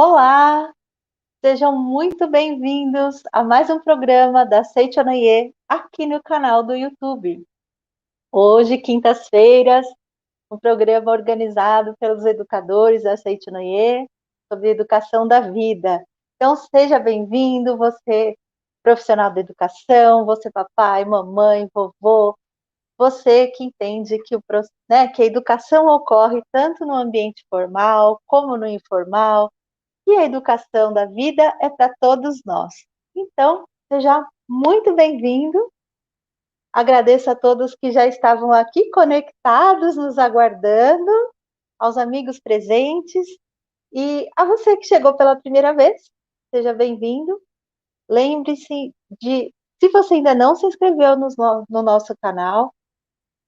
Olá, sejam muito bem-vindos a mais um programa da Seichonoye aqui no canal do YouTube. Hoje, quintas-feiras, um programa organizado pelos educadores da Seichonoye sobre educação da vida. Então, seja bem-vindo, você profissional da educação, você papai, mamãe, vovô, você que entende que a educação ocorre tanto no ambiente formal como no informal, e a educação da vida é para todos nós. Então, seja muito bem-vindo. Agradeço a todos que já estavam aqui conectados, nos aguardando, aos amigos presentes e a você que chegou pela primeira vez. Seja bem-vindo. Lembre-se de, se você ainda não se inscreveu no nosso canal,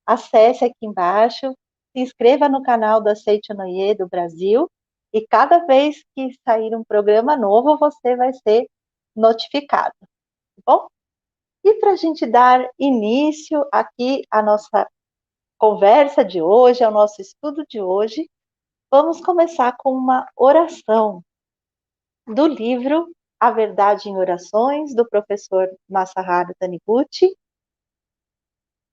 acesse aqui embaixo, se inscreva no canal da Seichonoye do Brasil e cada vez que sair um programa novo, você vai ser notificado, tá bom? E para a gente dar início aqui à nossa conversa de hoje, ao nosso estudo de hoje, vamos começar com uma oração do livro A Verdade em Orações, do professor Masaharu Taniguchi.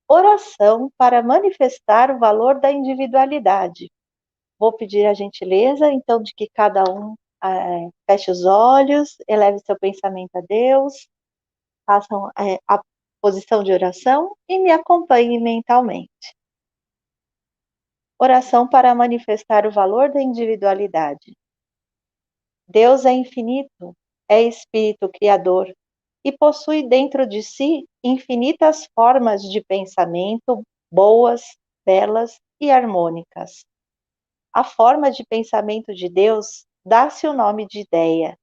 Oração para manifestar o valor da individualidade. Vou pedir a gentileza, então, de que cada um feche os olhos, eleve seu pensamento a Deus, façam a posição de oração e me acompanhem mentalmente. Oração para manifestar o valor da individualidade. Deus é infinito, é Espírito Criador e possui dentro de si infinitas formas de pensamento, boas, belas e harmônicas. A forma de pensamento de Deus dá-se o nome de ideia.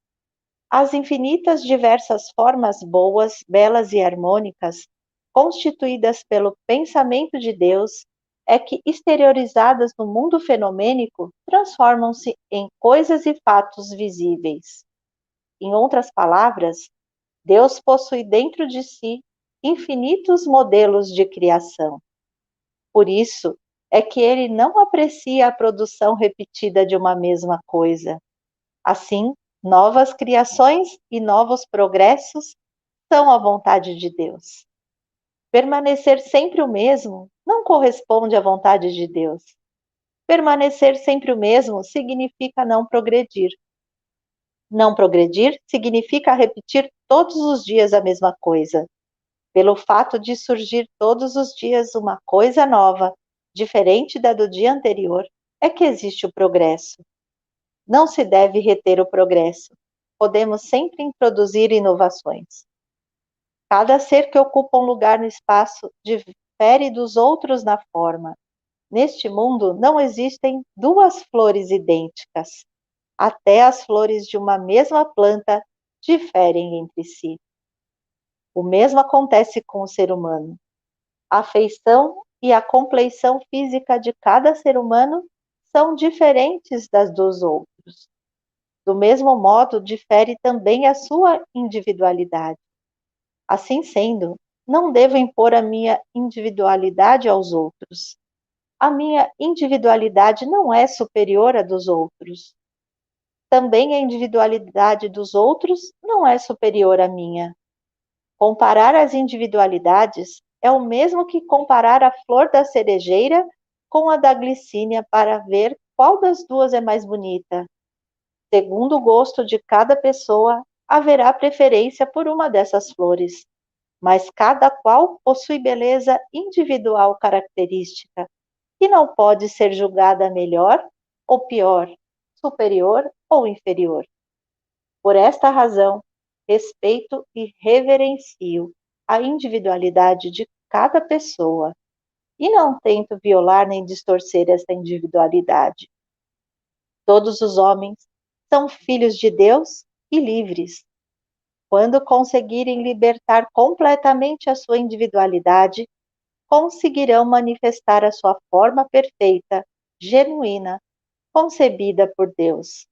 As infinitas diversas formas boas, belas e harmônicas, constituídas pelo pensamento de Deus, é que, exteriorizadas no mundo fenomênico, transformam-se em coisas e fatos visíveis. Em outras palavras, Deus possui dentro de si infinitos modelos de criação. Por isso, é que ele não aprecia a produção repetida de uma mesma coisa. Assim, novas criações e novos progressos são a vontade de Deus. Permanecer sempre o mesmo não corresponde à vontade de Deus. Permanecer sempre o mesmo significa não progredir. Não progredir significa repetir todos os dias a mesma coisa. Pelo fato de surgir todos os dias uma coisa nova, diferente da do dia anterior, é que existe o progresso. Não se deve reter o progresso. Podemos sempre introduzir inovações. Cada ser que ocupa um lugar no espaço difere dos outros na forma. Neste mundo não existem duas flores idênticas. Até as flores de uma mesma planta diferem entre si. O mesmo acontece com o ser humano. A feição e a compleição física de cada ser humano são diferentes das dos outros. Do mesmo modo, difere também a sua individualidade. Assim sendo, não devo impor a minha individualidade aos outros. A minha individualidade não é superior à dos outros. Também a individualidade dos outros não é superior à minha. Comparar as individualidades é o mesmo que comparar a flor da cerejeira com a da glicínia para ver qual das duas é mais bonita. Segundo o gosto de cada pessoa, haverá preferência por uma dessas flores, mas cada qual possui beleza individual característica, que não pode ser julgada melhor ou pior, superior ou inferior. Por esta razão, respeito e reverencio a individualidade de cada pessoa e não tento violar nem distorcer esta individualidade. Todos os homens são filhos de Deus e livres. Quando conseguirem libertar completamente a sua individualidade, conseguirão manifestar a sua forma perfeita, genuína, concebida por Deus.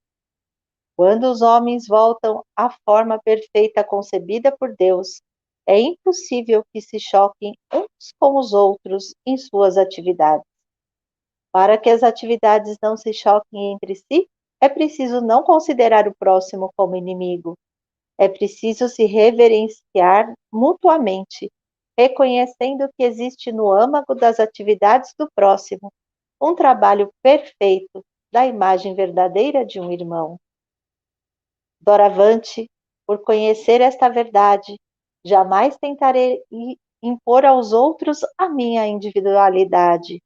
Quando os homens voltam à forma perfeita concebida por Deus, é impossível que se choquem uns com os outros em suas atividades. Para que as atividades não se choquem entre si, é preciso não considerar o próximo como inimigo. É preciso se reverenciar mutuamente, reconhecendo que existe no âmago das atividades do próximo um trabalho perfeito da imagem verdadeira de um irmão. Doravante, por conhecer esta verdade, jamais tentarei impor aos outros a minha individualidade.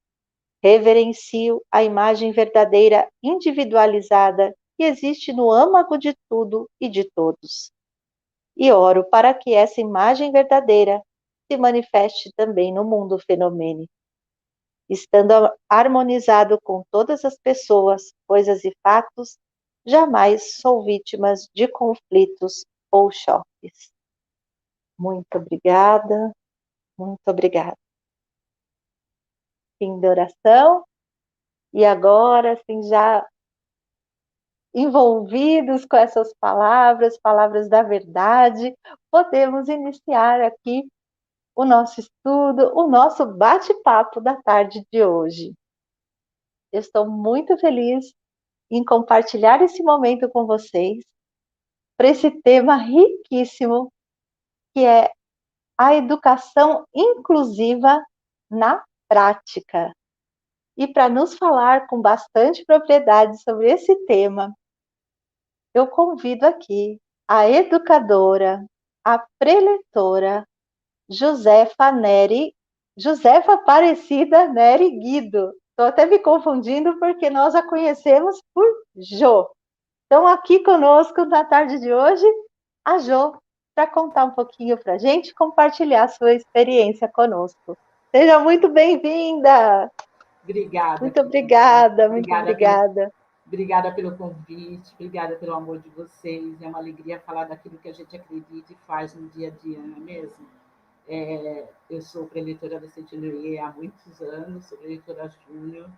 Reverencio a imagem verdadeira individualizada que existe no âmago de tudo e de todos. E oro para que essa imagem verdadeira se manifeste também no mundo fenomênico, estando harmonizado com todas as pessoas, coisas e fatos, jamais sou vítimas de conflitos ou choques. Muito obrigada, muito obrigada. Fim da oração. E agora, assim, já envolvidos com essas palavras, palavras da verdade, podemos iniciar aqui o nosso estudo, o nosso bate-papo da tarde de hoje. Eu estou muito feliz em compartilhar esse momento com vocês, para esse tema riquíssimo, que é a educação inclusiva na prática. E para nos falar com bastante propriedade sobre esse tema, eu convido aqui a educadora, a preletora, Josefa Aparecida Neri Guido. Estou até me confundindo porque nós a conhecemos por Jo. Então, aqui conosco na tarde de hoje, a Jo, para contar um pouquinho para a gente, compartilhar a sua experiência conosco. Seja muito bem-vinda! Obrigada. Muito obrigada, muito obrigada. Obrigada pelo convite, obrigada pelo amor de vocês. É uma alegria falar daquilo que a gente acredita e faz no dia a dia, não é mesmo? Eu sou preletora da Centinoie há muitos anos, sou preletora júnior,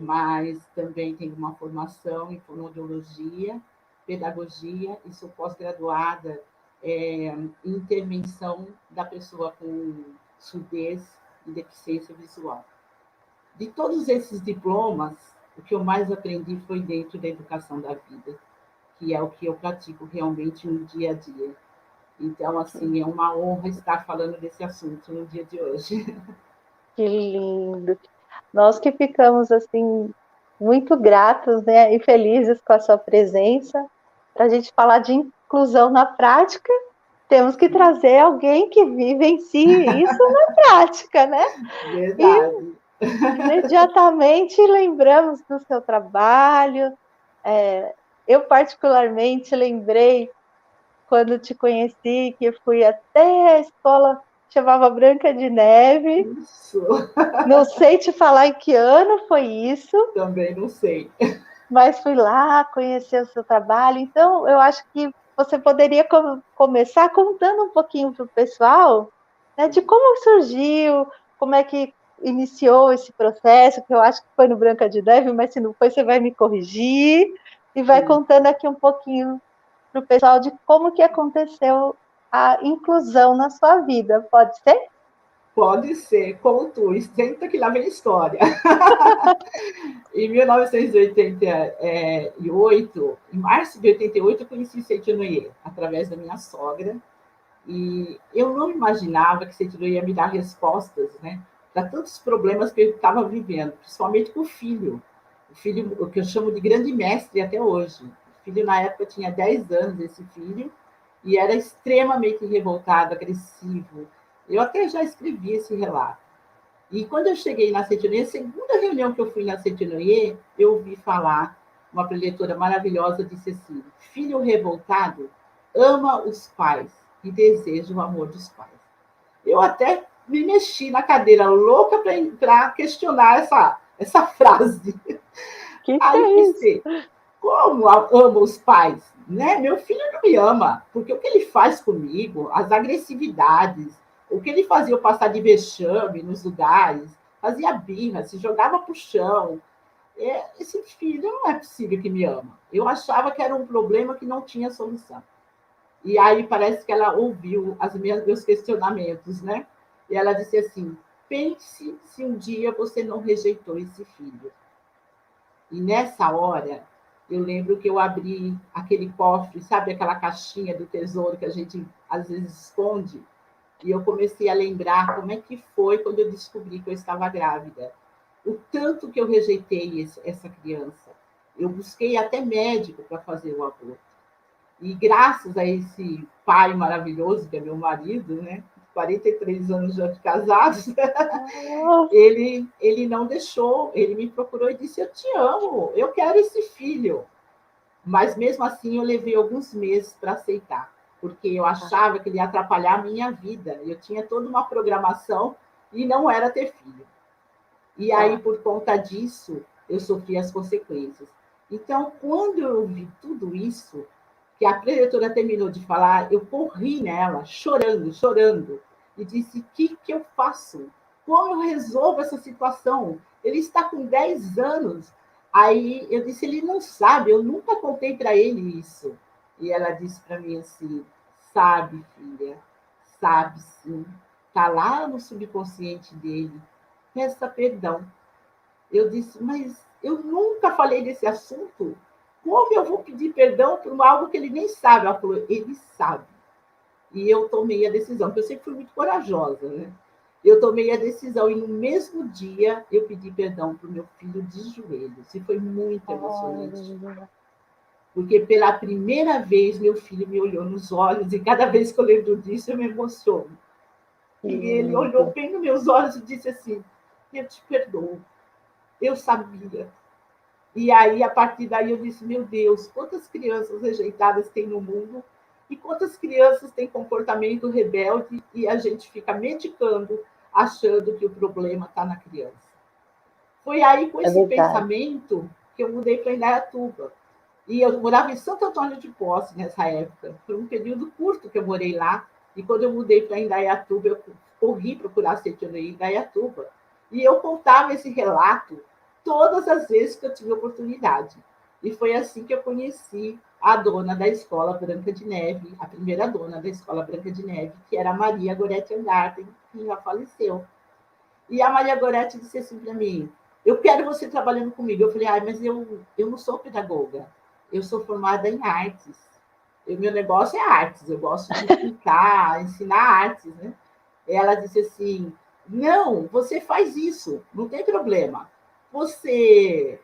mas também tenho uma formação em fonoaudiologia, pedagogia e sou pós-graduada em intervenção da pessoa com surdez e deficiência visual. De todos esses diplomas, o que eu mais aprendi foi dentro da educação da vida, que é o que eu pratico realmente no dia a dia. Então, assim, é uma honra estar falando desse assunto no dia de hoje. Que lindo! Nós que ficamos, assim, muito gratos, né, e felizes com a sua presença. Para a gente falar de inclusão na prática, temos que trazer alguém que vivencie isso na prática, né? E Verdade. imediatamente lembramos do seu trabalho. Eu particularmente lembrei quando te conheci que eu fui até a escola chamava Branca de Neve. Isso. Não sei te falar em que ano foi isso. Também não sei. Mas fui lá conhecer o seu trabalho. Então, eu acho que você poderia começar contando um pouquinho para o pessoal, né, de como surgiu, como é que iniciou esse processo, que eu acho que foi no Branca de Neve, mas se não foi, você vai me corrigir, e vai contando aqui um pouquinho para o pessoal de como que aconteceu a inclusão na sua vida. Pode ser? Pode ser, conto, senta que lá vem história. Em 1988, em março de 88, eu conheci Seitianoye, através da minha sogra, e eu não imaginava que Seitianoye ia me dar respostas, né, para tantos problemas que eu estava vivendo, principalmente com o filho, o que eu chamo de grande mestre até hoje. O filho, na época, tinha 10 anos, esse filho, e era extremamente revoltado, agressivo. Eu até já escrevi esse relato. E quando eu cheguei na Centinoie, a segunda reunião que eu fui na Centinoie, eu ouvi falar, uma preletora maravilhosa disse assim: filho revoltado ama os pais e deseja o amor dos pais. Eu até me mexi na cadeira, louca para questionar essa frase. Que Aí eu é isso? pensei, como amo os pais? Né? Meu filho não me ama, porque o que ele faz comigo, as agressividades, o que ele fazia eu passar de vexame nos lugares, fazia birra, se jogava para o chão. Esse filho não é possível que me ama. Eu achava que era um problema que não tinha solução. E aí parece que ela ouviu meus questionamentos, né? E ela disse assim: pense se um dia você não rejeitou esse filho. E nessa hora Eu lembro que eu abri aquele cofre, sabe aquela caixinha do tesouro que a gente às vezes esconde? E eu comecei a lembrar como é que foi quando eu descobri que eu estava grávida. O tanto que eu rejeitei essa criança. Eu busquei até médico para fazer o aborto. E graças a esse pai maravilhoso, que é meu marido, né? 43 anos já de casados, Nossa, ele não deixou, ele me procurou e disse: Eu te amo, eu quero esse filho. Mas mesmo assim eu levei alguns meses para aceitar, porque eu achava que ele ia atrapalhar a minha vida. Eu tinha toda uma programação e não era ter filho. E aí, tá. por conta disso, eu sofri as consequências. Então, quando eu vi tudo isso, que a preletora terminou de falar, eu corri nela, chorando, chorando, e disse: O que eu faço? Como eu resolvo essa situação? Ele está com 10 anos. Aí eu disse: Ele não sabe, eu nunca contei para ele isso. E ela disse para mim assim: Sabe, filha, sabe sim. Está lá no subconsciente dele. Peça perdão. Eu disse: Mas eu nunca falei desse assunto. Como eu vou pedir perdão por algo que ele nem sabe? Ela falou: Ele sabe. E eu tomei a decisão, porque eu sempre fui muito corajosa, né? Eu tomei a decisão e no mesmo dia eu pedi perdão para o meu filho de joelhos. E foi muito emocionante, Olha, porque pela primeira vez meu filho me olhou nos olhos e cada vez que eu lembro disso eu me emociono. que E ele olhou lindo. bem nos meus olhos e disse assim: Eu te perdoo, eu sabia. E aí, a partir daí, eu disse: Meu Deus, quantas crianças rejeitadas tem no mundo e quantas crianças têm comportamento rebelde e a gente fica medicando, achando que o problema está na criança. Foi aí, com É esse verdade. pensamento, que eu mudei para Indaiatuba. E eu morava em Santo Antônio de Posse nessa época. Foi um período curto que eu morei lá. E quando eu mudei para Indaiatuba, eu corri procurar CTNI em Indaiatuba. E eu contava esse relato todas as vezes que eu tive oportunidade. E foi assim que eu conheci a dona da Escola Branca de Neve, a primeira dona da Escola Branca de Neve, que era a Maria Goretti Angarten, que já faleceu. E a Maria Goretti disse assim para mim: Eu quero você trabalhando comigo. Eu falei: Mas eu não sou pedagoga. Eu sou formada em artes. Meu negócio é artes. Eu gosto de pintar, ensinar artes, né? Ela disse assim: Não, você faz isso, não tem problema. Você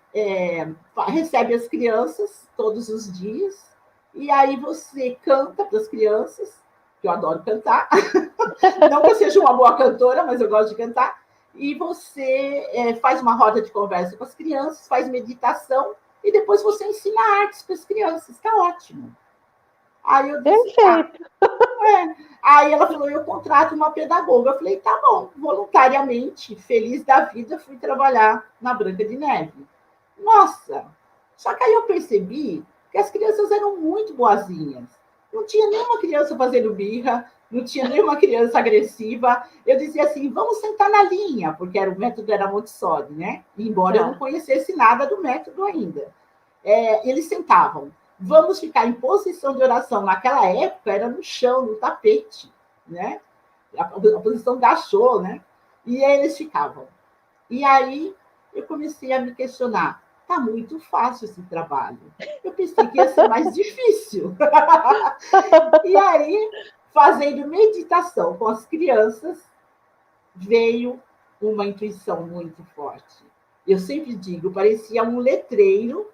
recebe as crianças todos os dias e aí você canta para as crianças, que eu adoro cantar. Não que eu seja uma boa cantora, mas eu gosto de cantar. E você faz uma roda de conversa com as crianças, faz meditação e depois você ensina artes para as crianças. Está ótimo. Aí eu disse: Tá. Perfeito. Aí ela falou: Eu contrato uma pedagoga. Eu falei: Tá bom. Voluntariamente, feliz da vida, fui trabalhar na Branca de Neve. Nossa! Só que aí eu percebi que as crianças eram muito boazinhas. Não tinha nenhuma criança fazendo birra, não tinha nenhuma criança agressiva. Eu dizia assim: vamos sentar na linha, porque o método era Montessori, né? Embora eu não Tá. conhecesse nada do método ainda. Eles sentavam. Vamos ficar em posição de oração. Naquela época era no chão, no tapete, né? A posição da show, né? E aí eles ficavam. E aí eu comecei a me questionar: tá muito fácil esse trabalho. Eu pensei que ia ser mais difícil. E aí, fazendo meditação com as crianças, veio uma intuição muito forte. Eu sempre digo, parecia um letreiro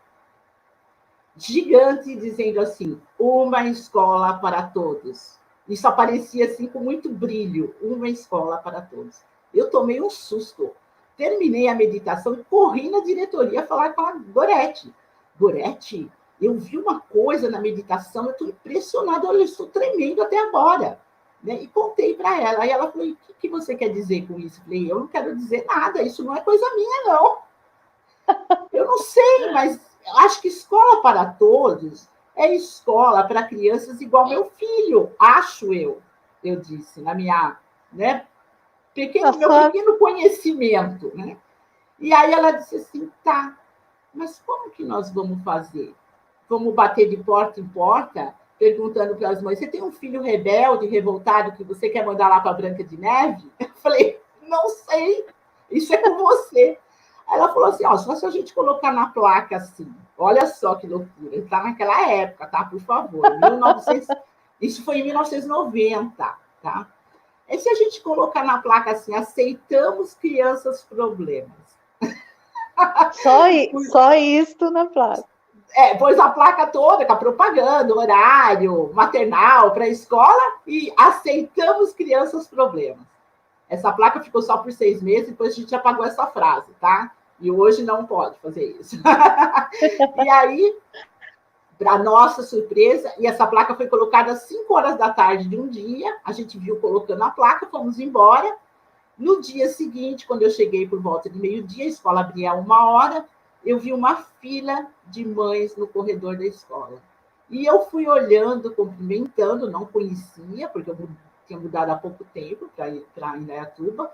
gigante dizendo assim: uma escola para todos. Isso aparecia assim com muito brilho: uma escola para todos. Eu tomei um susto. Terminei a meditação e corri na diretoria falar com a Gorete. Gorete, eu vi uma coisa na meditação, eu estou impressionada, eu estou tremendo até agora. Né? E contei para ela. Aí ela falou: o que você quer dizer com isso? Eu falei: eu não quero dizer nada, isso não é coisa minha, não. Eu não sei, mas acho que escola para todos é escola para crianças igual meu filho, acho eu disse, na minha, né, A meu sua pequeno conhecimento, né? E aí ela disse assim: tá, mas como que nós vamos fazer? Vamos bater de porta em porta, perguntando para as mães: você tem um filho rebelde, revoltado, que você quer mandar lá para Branca de Neve? Eu falei: não sei, isso é com você. Ela falou assim, ó, só se a gente colocar na placa assim, olha só que loucura, está naquela época, tá? Por favor, 1900, isso foi em 1990, tá? E se a gente colocar na placa assim, aceitamos crianças problemas? Só isto na placa. Pôs a placa toda com a propaganda, horário, maternal, para a escola e aceitamos crianças problemas. Essa placa ficou só por 6 meses, depois a gente apagou essa frase, tá? E hoje não pode fazer isso. E aí, para nossa surpresa, e essa placa foi colocada às 5 horas da tarde de um dia, a gente viu colocando a placa, fomos embora. No dia seguinte, quando eu cheguei por volta de meio-dia, a escola abria 1 hora, eu vi uma fila de mães no corredor da escola. E eu fui olhando, cumprimentando, não conhecia, porque eu tinha mudado há pouco tempo para Indaiatuba,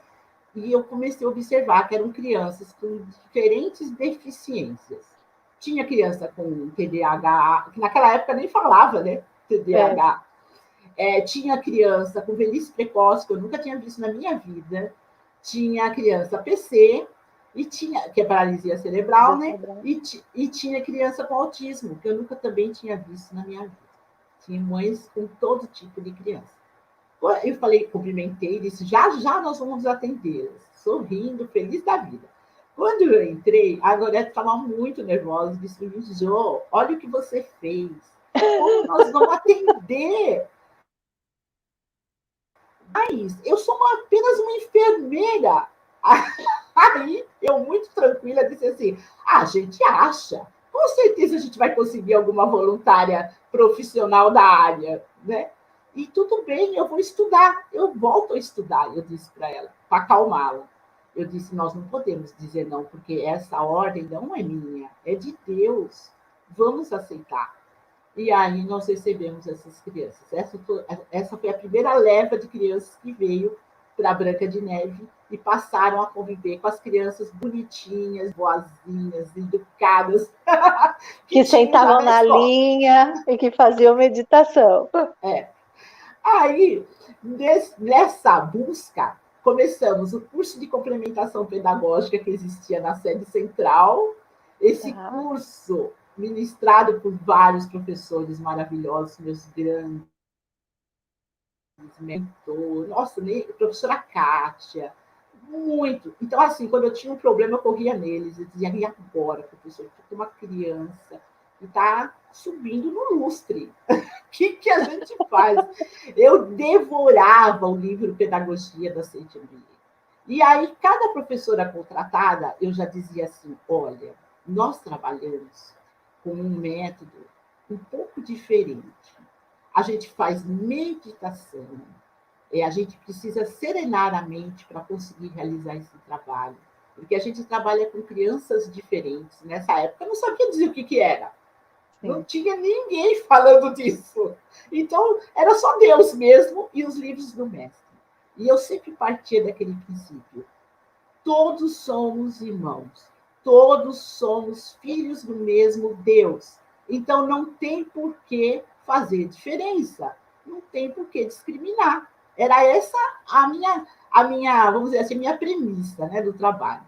e eu comecei a observar que eram crianças com diferentes deficiências. Tinha criança com TDAH, que naquela época nem falava, né? TDAH. Tinha criança com velhice precoce, que eu nunca tinha visto na minha vida. Tinha criança PC, que é paralisia cerebral, né? E tinha criança com autismo, que eu nunca também tinha visto na minha vida. Tinha mães com todo tipo de criança. Eu falei, cumprimentei, disse, já já nós vamos atendê-las, sorrindo, feliz da vida. Quando eu entrei, a Gorete estava muito nervosa, disse, Jô, olha o que você fez. Como nós vamos atender? Mas eu sou apenas uma enfermeira. Aí, eu muito tranquila, disse assim, a gente acha, com certeza a gente vai conseguir alguma voluntária profissional da área, né? E tudo bem, eu vou estudar, eu volto a estudar, eu disse para ela, para acalmá-la. Eu disse, nós não podemos dizer não, porque essa ordem não é minha, é de Deus. Vamos aceitar. E aí nós recebemos essas crianças. Essa foi a primeira leva de crianças que veio para a Branca de Neve e passaram a conviver com as crianças bonitinhas, boazinhas, educadas, que sentavam na linha e que faziam meditação. Aí, nessa busca, começamos o curso de complementação pedagógica que existia na sede central. Esse curso, ministrado por vários professores maravilhosos, meus grandes mentores, nossa, professora Kátia, muito. Então, assim, quando eu tinha um problema, eu corria neles. Eu dizia, e agora, professor? Tem uma criança que está subindo no lustre. O que a gente faz? Eu devorava o livro Pedagogia da Saint-Exupéry. E aí, cada professora contratada, eu já dizia assim, olha, nós trabalhamos com um método um pouco diferente. A gente faz meditação, a gente precisa serenar a mente para conseguir realizar esse trabalho, porque a gente trabalha com crianças diferentes. Nessa época, eu não sabia dizer o que era. Sim. Não tinha ninguém falando disso. Então, era só Deus mesmo e os livros do mestre. E eu sempre partia daquele princípio. Todos somos irmãos. Todos somos filhos do mesmo Deus. Então, não tem por que fazer diferença. Não tem por que discriminar. Era essa a minha, vamos dizer assim, a minha premissa, né, do trabalho.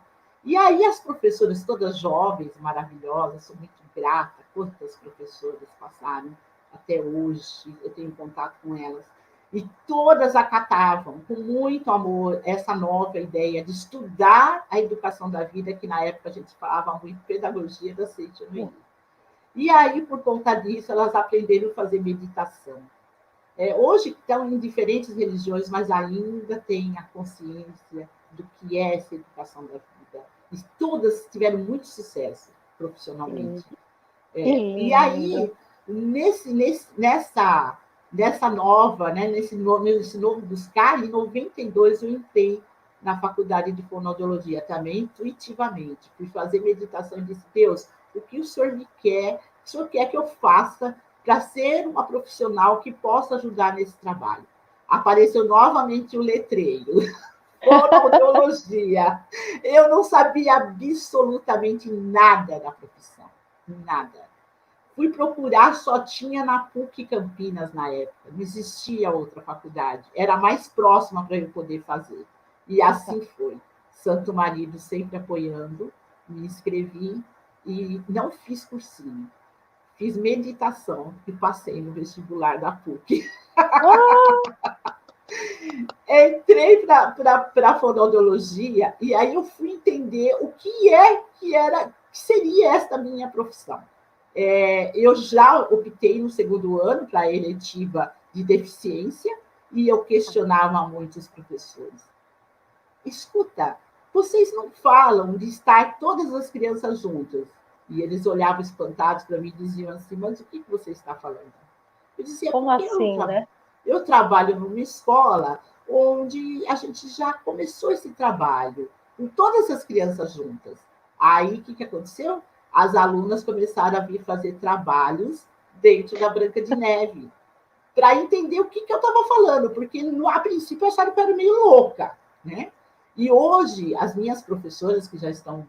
E aí as professoras todas jovens, maravilhosas, sou muito grata, quantas professoras passaram até hoje, eu tenho contato com elas, e todas acatavam com muito amor essa nova ideia de estudar a educação da vida, que na época a gente falava muito pedagogia da Saint-Exupéry. E aí, por conta disso, elas aprenderam a fazer meditação. Hoje estão em diferentes religiões, mas ainda têm a consciência do que é essa educação da vida. E todas tiveram muito sucesso profissionalmente. E aí, nessa nova, né, nesse novo buscar, em 92 eu entrei na faculdade de fonoaudiologia, também intuitivamente. Fui fazer meditação e disse, Deus, o que o Senhor me quer? O Senhor quer que eu faça para ser uma profissional que possa ajudar nesse trabalho? Apareceu novamente o letreiro. Fonoaudiologia. Eu não sabia absolutamente nada da profissão. Nada. Fui procurar, só tinha na PUC Campinas na época. Não existia outra faculdade. Era mais próxima para eu poder fazer. E assim foi. Santo Marido sempre apoiando. me inscrevi e não fiz cursinho. Fiz meditação e passei no vestibular da PUC. Entrei para a fonoaudiologia e aí eu fui entender o que seria esta minha profissão. Eu já optei no segundo ano para a eletiva de deficiência e eu questionava muito os professores. Escuta, vocês não falam de estar todas as crianças juntas? E eles olhavam espantados para mim e diziam assim, mas o que você está falando? Eu dizia, Como porque assim, né? eu trabalho numa escola onde a gente já começou esse trabalho, com todas as crianças juntas. Aí, o que aconteceu? As alunas começaram a vir fazer trabalhos dentro da Branca de Neve, para entender o que eu estava falando, porque a princípio acharam que eu era meio louca, né? E hoje, as minhas professoras, que já estão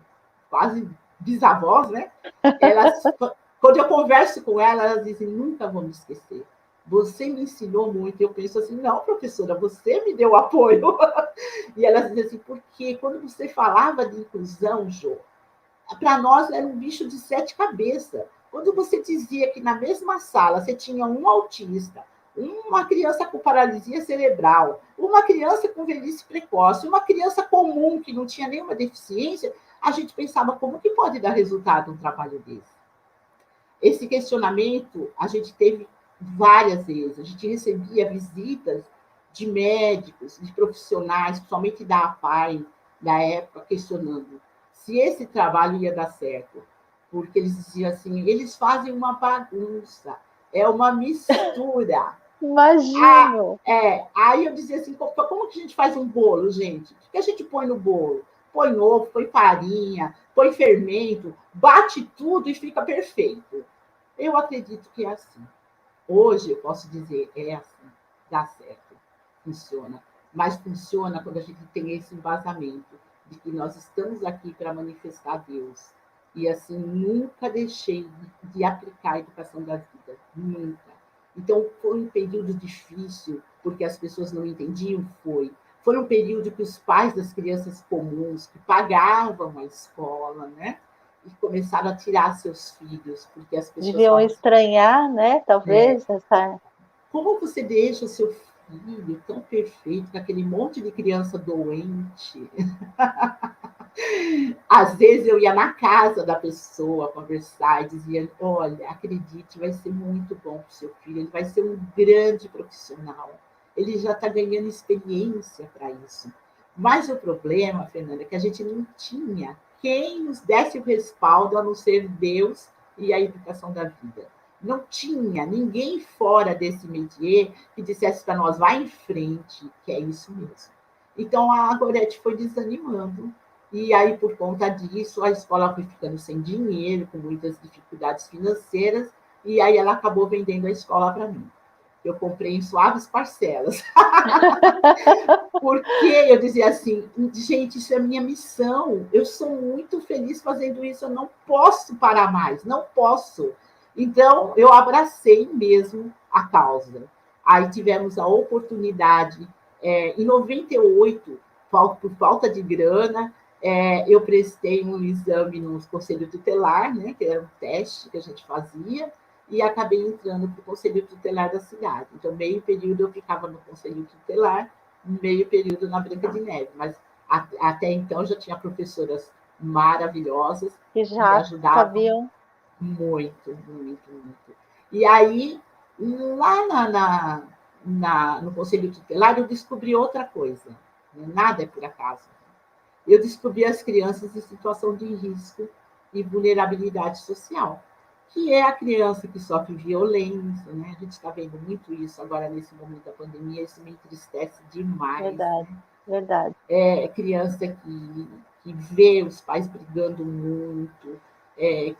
quase bisavós, né? Elas, quando eu converso com elas, elas dizem, nunca vou me esquecer. Você me ensinou muito. Eu penso assim, não, professora, você me deu apoio. E elas dizem assim, porque quando você falava de inclusão, Jô, para nós era um bicho de 7 cabeças. Quando você dizia que na mesma sala você tinha um autista, uma criança com paralisia cerebral, uma criança com velhice precoce, uma criança comum que não tinha nenhuma deficiência, a gente pensava como que pode dar resultado um trabalho desse. Esse questionamento a gente teve várias vezes. A gente recebia visitas de médicos, de profissionais, principalmente da APAE, da época, questionando se esse trabalho ia dar certo. Porque eles diziam assim, eles fazem uma bagunça, é uma mistura. Imagino. Aí eu dizia assim, como que a gente faz um bolo, gente? O que a gente põe no bolo? Põe ovo, põe farinha, põe fermento, bate tudo e fica perfeito. Eu acredito que é assim. Hoje eu posso dizer, é assim, dá certo, funciona. Mas funciona quando a gente tem esse embasamento de que nós estamos aqui para manifestar Deus. E assim, nunca deixei de aplicar a educação da vida, nunca. Então, foi um período difícil, porque as pessoas não entendiam, foi. Foi um período que os pais das crianças comuns, que pagavam a escola, né? E começaram a tirar seus filhos, porque as pessoas Deviam falavam assim, estranhar, né? Talvez essa. como você deixa seu filho tão perfeito, com aquele monte de criança doente? Às vezes eu ia na casa da pessoa conversar e dizia, olha, acredite, vai ser muito bom para o seu filho, ele vai ser um grande profissional, ele já está ganhando experiência para isso. Mas o problema, Fernanda, é que a gente não tinha quem nos desse o respaldo a não ser Deus e a educação da vida. Não tinha ninguém fora desse métier que dissesse para nós, vai em frente, que é isso mesmo. Então a Gorete foi desanimando. E aí, por conta disso, a escola foi ficando sem dinheiro, com muitas dificuldades financeiras, e aí ela acabou vendendo a escola para mim. Eu comprei em suaves parcelas. Porque eu dizia assim, gente, isso é minha missão, eu sou muito feliz fazendo isso, eu não posso parar mais, não posso. Então, eu abracei mesmo a causa. Aí tivemos a oportunidade, em 98, por falta de grana, eu prestei um exame no Conselho Tutelar, né, que era um teste que a gente fazia, e acabei entrando para o Conselho Tutelar da cidade. Então, meio período eu ficava no Conselho Tutelar, meio período na Branca de Neve, mas até então já tinha professoras maravilhosas Que que me já ajudavam sabiam. muito, muito, muito. E aí, lá no Conselho Tutelar, eu descobri outra coisa. Nada é por acaso. Eu descobri as crianças em situação de risco e vulnerabilidade social, que é a criança que sofre violência, né? A gente está vendo muito isso agora nesse momento da pandemia, isso me entristece demais, Verdade, né? verdade. Criança que vê os pais brigando muito,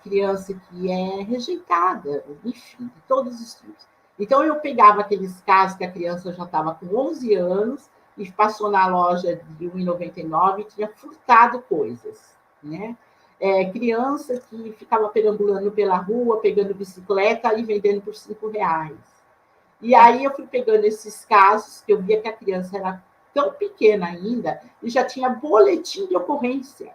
criança que é rejeitada, enfim, de todos os tipos. Então, eu pegava aqueles casos que a criança já estava com 11 anos e passou na loja de R$ 1,99 e tinha furtado coisas, né? Criança que ficava perambulando pela rua, pegando bicicleta e vendendo por R$ 5. E aí eu fui pegando esses casos, que eu via que a criança era tão pequena ainda, e já tinha boletim de ocorrência.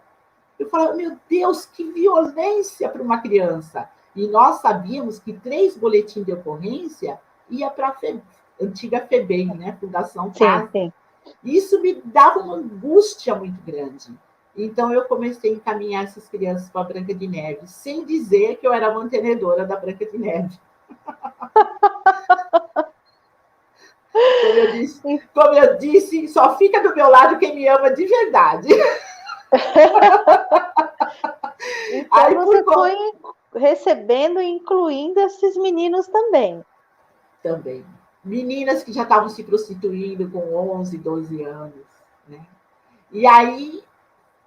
Eu falava, meu Deus, que violência para uma criança. E nós sabíamos que 3 boletins de ocorrência ia para a antiga FEBEM, né? Fundação Sim, Casa. sim. Isso me dava uma angústia muito grande. Então, eu comecei a encaminhar essas crianças para a Branca de Neve, sem dizer que eu era mantenedora da Branca de Neve. Como eu disse, só fica do meu lado quem me ama de verdade. Então, Aí, você por foi conta recebendo e incluindo esses meninos também. também, meninas que já estavam se prostituindo com 11, 12 anos, né? E aí,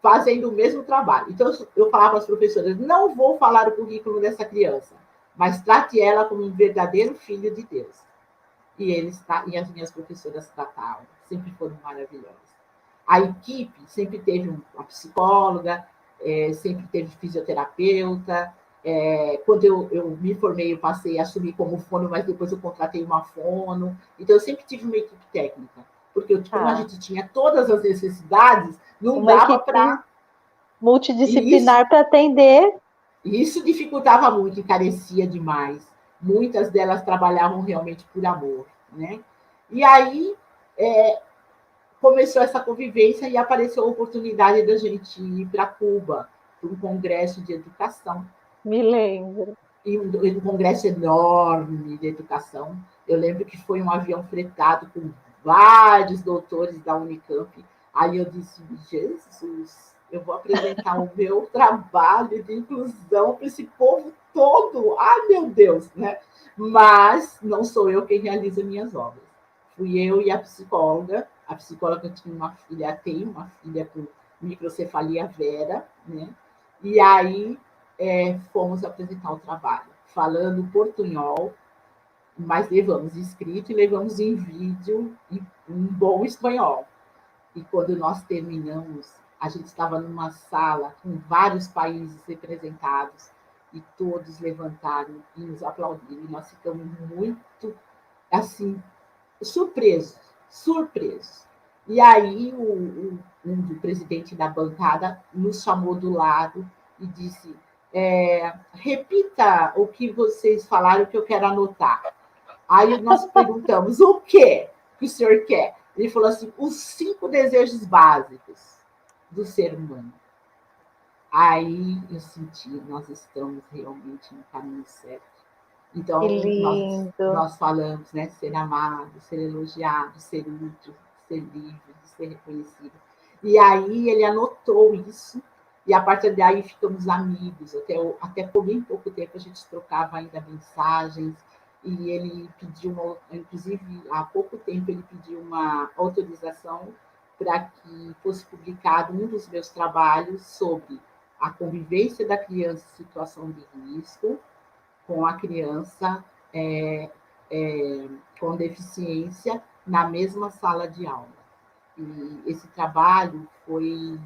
fazendo o mesmo trabalho. Então, eu falava para as professoras, não vou falar o currículo dessa criança, mas trate ela como um verdadeiro filho de Deus. E as minhas professoras tratavam, sempre foram maravilhosas. A equipe sempre teve uma psicóloga, sempre teve fisioterapeuta. Quando eu me formei, eu passei a assumir como fono, mas depois eu contratei uma fono. Então, eu sempre tive uma equipe técnica, porque como a Ah, gente tinha todas as necessidades, não uma dava equipe para. E multidisciplinar para atender. isso dificultava muito, encarecia demais. Muitas delas trabalhavam realmente por amor, né? E aí começou essa convivência e apareceu a oportunidade da gente ir para Cuba, para um congresso de educação. Me lembro. E um congresso enorme de educação. Eu lembro que foi um avião fretado com vários doutores da Unicamp. Aí eu disse, Jesus, eu vou apresentar o meu trabalho de inclusão para esse povo todo. Ai, meu Deus, né? Mas não sou eu quem realiza minhas obras. Fui eu e a psicóloga. A psicóloga tinha uma filha, tem uma filha com microcefalia vera, né? E aí fomos apresentar o trabalho, falando portunhol, mas levamos escrito e levamos em vídeo e um bom espanhol. E quando nós terminamos, a gente estava numa sala com vários países representados e todos levantaram e nos aplaudiram. E nós ficamos muito, assim, surpresos, surpresos. E aí o presidente da bancada nos chamou do lado e disse, repita o que vocês falaram que eu quero anotar. Aí nós perguntamos, o quê que o senhor quer? Ele falou assim, os 5 desejos básicos do ser humano. Aí eu senti, nós estamos realmente no caminho certo. Que Então, lindo. nós falamos, né? Ser amado, ser elogiado, ser útil, ser livre, ser reconhecido. E aí ele anotou isso, e a partir daí ficamos amigos. Até por bem pouco tempo a gente trocava ainda mensagens, e ele pediu, inclusive há pouco tempo, ele pediu uma autorização para que fosse publicado um dos meus trabalhos sobre a convivência da criança em situação de risco com a criança é, com deficiência na mesma sala de aula. E esse trabalho foi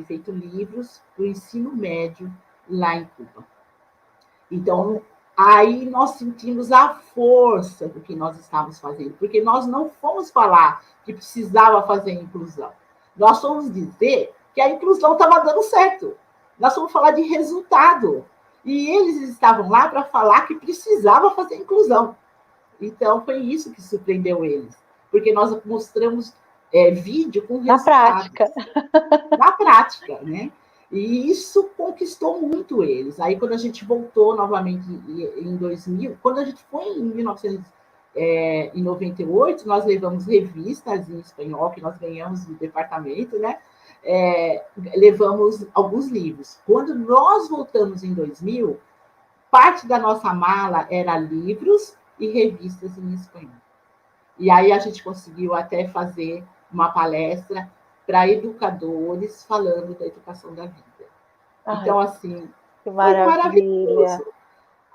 feito livros para o ensino médio lá em Cuba. Então, aí nós sentimos a força do que nós estávamos fazendo, porque nós não fomos falar que precisava fazer inclusão. Nós fomos dizer que a inclusão estava dando certo. Nós fomos falar de resultado. E eles estavam lá para falar que precisava fazer inclusão. Então, foi isso que surpreendeu eles, porque nós mostramos vídeo com Na resultados, prática. na prática, né? E isso conquistou muito eles. Aí, quando a gente voltou novamente em 2000, quando a gente foi em 1998, nós levamos revistas em espanhol, que nós ganhamos do departamento, né? Levamos alguns livros. Quando nós voltamos em 2000, parte da nossa mala era livros e revistas em espanhol. E aí a gente conseguiu até fazer uma palestra para educadores falando da educação da vida. Ai, Então, assim, que foi maravilha. maravilhoso.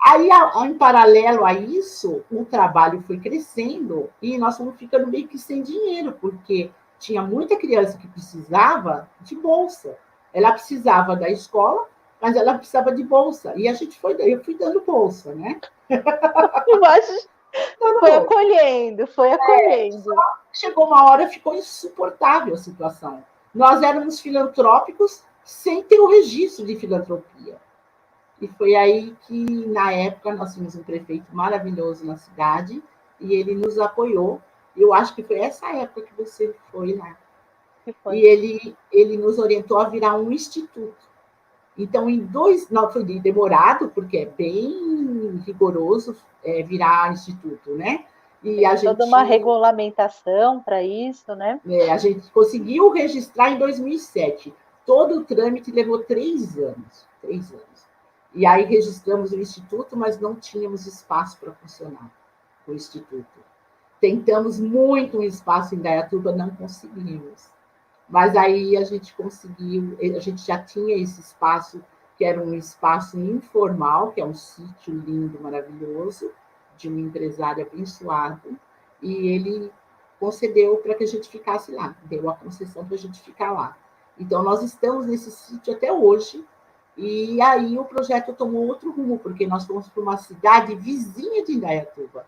Aí, em paralelo a isso, o trabalho foi crescendo e nós fomos ficando meio que sem dinheiro, porque tinha muita criança que precisava de bolsa. Ela precisava da escola, mas ela precisava de bolsa. E eu fui dando bolsa, né? Mas Dando foi bolsa. acolhendo, foi acolhendo. Chegou uma hora, ficou insuportável a situação. Nós éramos filantrópicos, sem ter o registro de filantropia. E foi aí que, na época, nós tínhamos um prefeito maravilhoso na cidade e ele nos apoiou. Eu acho que foi essa época que você foi lá. E ele nos orientou a virar um instituto. Então, não foi demorado, porque é bem rigoroso virar instituto, né? E Tem toda uma regulamentação para isso, né? A gente conseguiu registrar em 2007. Todo o trâmite levou 3 anos. 3 anos. E aí registramos o instituto, mas não tínhamos espaço para funcionar o instituto. Tentamos muito um espaço em Indaiatuba, não conseguimos. Mas aí a gente conseguiu, a gente já tinha esse espaço, que era um espaço informal, que é um sítio lindo, maravilhoso, de um empresário abençoado, e ele concedeu para que a gente ficasse lá, deu a concessão para a gente ficar lá. Então, nós estamos nesse sítio até hoje, e aí o projeto tomou outro rumo, porque nós fomos para uma cidade vizinha de Indaiatuba,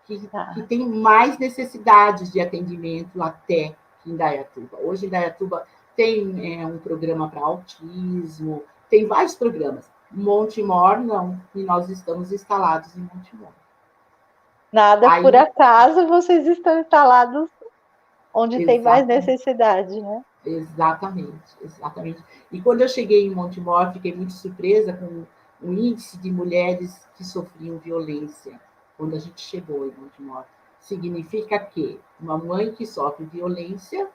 que tem mais necessidades de atendimento até que Indaiatuba. Hoje, Indaiatuba tem um programa para autismo, tem vários programas. Montemor, não, e nós estamos instalados em Montemor. Nada aí, por acaso, vocês estão instalados onde tem mais necessidade, né? Exatamente, exatamente. E quando eu cheguei em Montemor, fiquei muito surpresa com o índice de mulheres que sofriam violência quando a gente chegou em Montemor. Significa que uma mãe que sofre violência,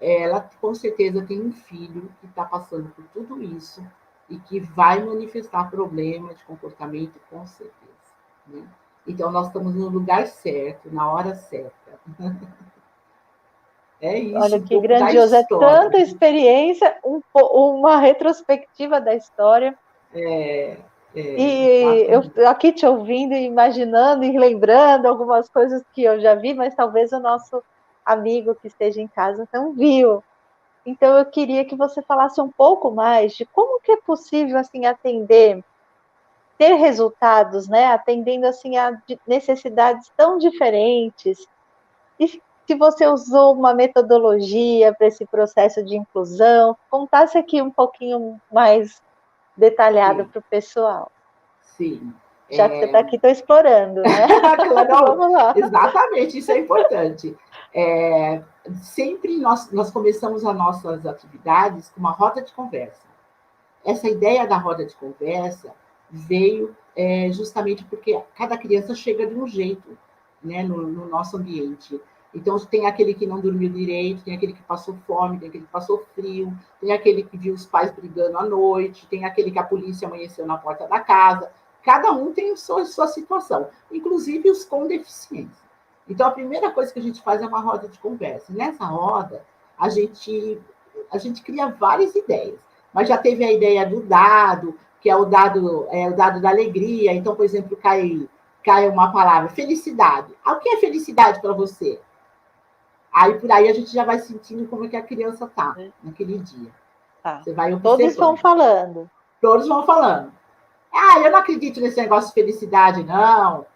ela com certeza tem um filho que está passando por tudo isso e que vai manifestar problema de comportamento, com certeza. Né? Então, nós estamos no lugar certo, na hora certa. É isso. Olha que grandioso, é tanta experiência, uma retrospectiva da história. E eu aqui te ouvindo, imaginando e lembrando algumas coisas que eu já vi, mas talvez o nosso amigo que esteja em casa não viu. Então eu queria que você falasse um pouco mais de como que é possível assim atender, ter resultados, né? Atendendo assim a necessidades tão diferentes. E se você usou uma metodologia para esse processo de inclusão, contasse aqui um pouquinho mais detalhado para o pessoal. Sim. Já que você está aqui, estou explorando, né? Vamos lá. Exatamente, isso é importante. Sempre nós começamos as nossas atividades com uma roda de conversa. Essa ideia da roda de conversa veio justamente porque cada criança chega de um jeito, né, no nosso ambiente. Então, tem aquele que não dormiu direito, tem aquele que passou fome, tem aquele que passou frio, tem aquele que viu os pais brigando à noite, tem aquele que a polícia amanheceu na porta da casa. Cada um tem sua situação, inclusive os com deficiência. Então, a primeira coisa que a gente faz é uma roda de conversa. Nessa roda, a gente cria várias ideias. Mas já teve a ideia do dado, que é o dado da alegria. Então, por exemplo, cai uma palavra, felicidade. O que é felicidade para você? Aí, por aí, a gente já vai sentindo como é que a criança está naquele dia. Tá. Você vai observando. Todos vão falando. Todos vão falando. Eu não acredito nesse negócio de felicidade, não.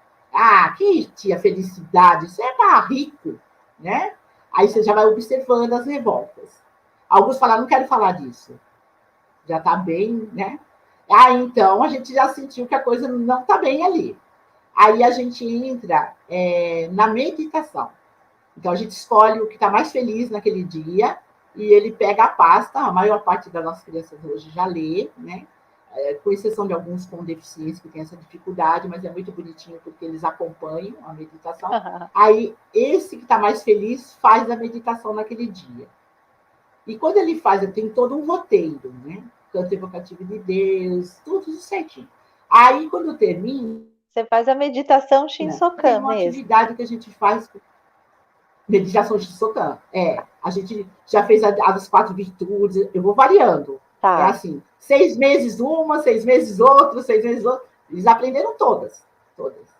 Que tia felicidade? Isso é para rico, né? Aí você já vai observando as revoltas. Alguns falaram, não quero falar disso. Já está bem, né? Então a gente já sentiu que a coisa não está bem ali. Aí a gente entra na meditação. Então, a gente escolhe o que está mais feliz naquele dia e ele pega a pasta. A maior parte das nossas crianças hoje já lê, né? Com exceção de alguns com deficiência que têm essa dificuldade, mas é muito bonitinho porque eles acompanham a meditação. Aí, esse que está mais feliz faz a meditação naquele dia. E quando ele faz, tem todo um roteiro, né? Canto evocativo de Deus, tudo certinho. Aí, quando termina... Você faz a meditação Shinsokan mesmo. Tem uma atividade que a gente faz... Meditação Shinsokan. A gente já fez a das 4 virtudes, eu vou variando. Tá. É assim, 6 meses uma, 6 meses outra, 6 meses outra. Eles aprenderam todas,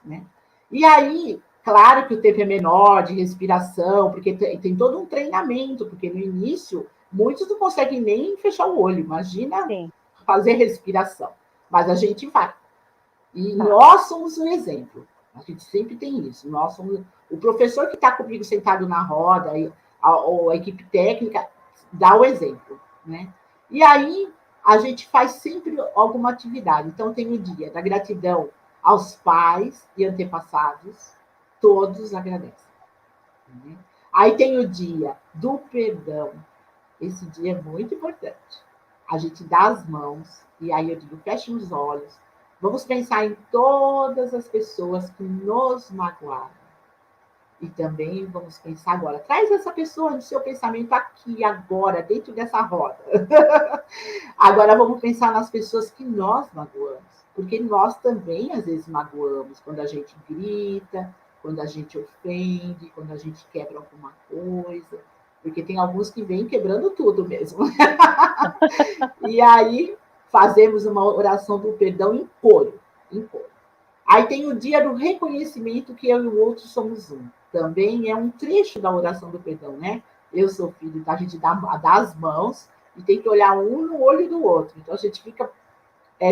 né? E aí, claro que o tempo é menor de respiração, porque tem todo um treinamento, porque no início, muitos não conseguem nem fechar o olho, imagina fazer respiração. Mas a gente vai. E nós somos um exemplo. A gente sempre tem isso. Nós somos... O professor que está comigo sentado na roda, a equipe técnica, dá o exemplo, né? E aí, a gente faz sempre alguma atividade. Então, tem o dia da gratidão aos pais e antepassados, todos agradecem. Né? Aí tem o dia do perdão. Esse dia é muito importante. A gente dá as mãos, e aí eu digo, fechem os olhos. Vamos pensar em todas as pessoas que nos magoaram. E também vamos pensar agora, traz essa pessoa no seu pensamento aqui, agora, dentro dessa roda. Agora vamos pensar nas pessoas que nós magoamos. Porque nós também, às vezes, magoamos. Quando a gente grita, quando a gente ofende, quando a gente quebra alguma coisa. Porque tem alguns que vêm quebrando tudo mesmo. E aí fazemos uma oração do perdão em coro. Em coro. Aí tem o dia do reconhecimento que eu e o outro somos um. Também é um trecho da oração do perdão, né? Eu sou filho, a gente dá as mãos e tem que olhar um no olho do outro. Então a gente fica